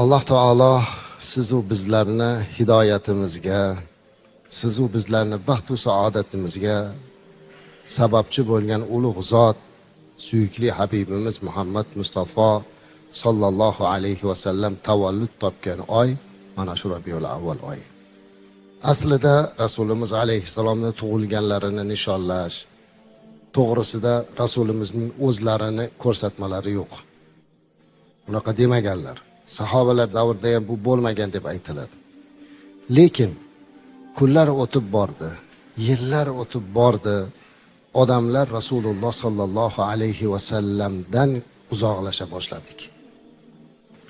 Alloh taolo sizu bizlarni hidoyatimizga, sizu bizlarni baxt va saodatimizga sababchi bo'lgan ulug' zot suyukli Habibimiz Muhammad Mustafa sallallohu alayhi va sallam tavallud topgan oy mana shu Rabiul Avval oyi. Aslida Rasulimiz alayhissalomning tug'ilganlarini nishonlash to'g'risida Rasulimizning o'zlarini ko'rsatmalari yo'q. Unaqa demaganlar. Sahobalar davrida ham bu bo'lmagan deb aytiladi. Lekin kunlar o'tib bordi, yillar o'tib bordi. Odamlar Rasululloh sallallohu alayhi va sallamdan uzoqlasha boshladik.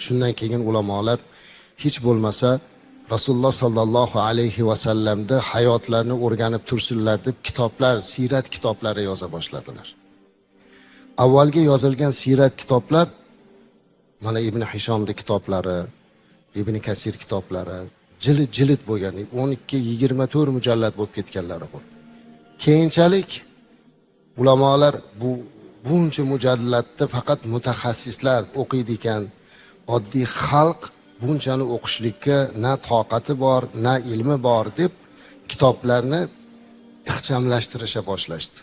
Shundan keyin ulamolar hech bo'lmasa Rasululloh sallallohu alayhi va sallamda hayotlarini o'rganib tursinlar deb kitoblar, siyrat kitoblari yoza boshladilar. Avvalgi yozilgan siyrat kitoblar mana Ibn Hishomning kitoblari, Ibn Kasir kitoblari jilit bo'lgan, 12-24 mujallad bo'lib ketganlari bu. Keyinchalik ulamolar buncha mujallatda faqat mutaxassislar o'qiydi ekan, oddiy xalq bunchani o'qishlikka na toqati bor, na ilmi bor deb kitoblarni ixchamlashtirisha boshlashdi.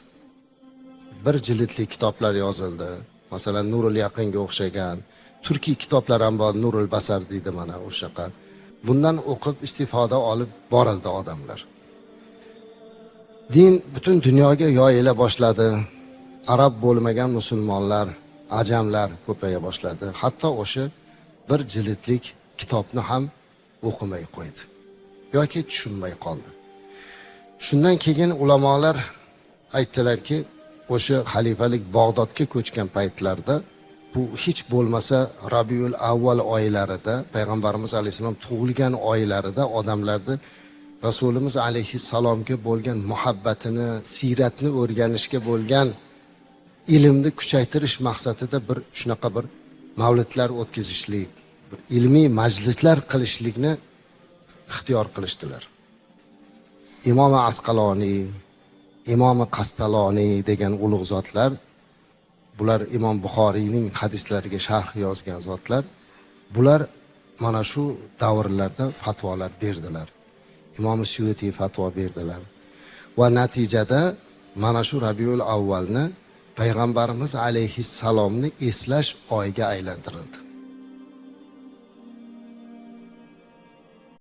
Bir jildli kitoblar yozildi. Masalan, Nurul Yaqinga o'xshagan turkiy kitoblar ham bor, Nurul Basar deydi mana o'shaqa. Bundan o'qib istifoda olib borildi odamlar. Din butun dunyoga yoyila boshladi. Arab bo'lmagan musulmonlar, ajamlar ko'paya boshladi. Hatto o'sha bir jildlik kitobni ham o'qimay qo'ydi yoki tushunmay qoldi. Shundan keyin ulamolar aytdilarki, o'sha xalifalik Bag'dodga ko'chgan paytlarda bu hech bo'lmasa Rabiul Avval oylarida, payg'ambarimiz alayhisalom tug'ilgan oylarida odamlarni Rasulimiz alayhissalomga bo'lgan muhabbatini, siyratni o'rganishga bo'lgan ilmni kuchaytirish maqsadida bir shunaqa bir mavlidlar o'tkazishlik, ilmiy majlislar qilishlikni ixtiyor qilishdilar. Imom Asqaloniy, Imom Qastaloniy degan ulug' zotlar, bular Imom Buxoriyning hadislariga sharh yozgan zotlar, bular mana shu davrlarda fatvolar berdilar. Imom Suyuti fatvo berdilar. Va natijada mana shu Rabiul Avvalni payg'ambarimiz alayhissalomni eslash oyiga aylantirildi.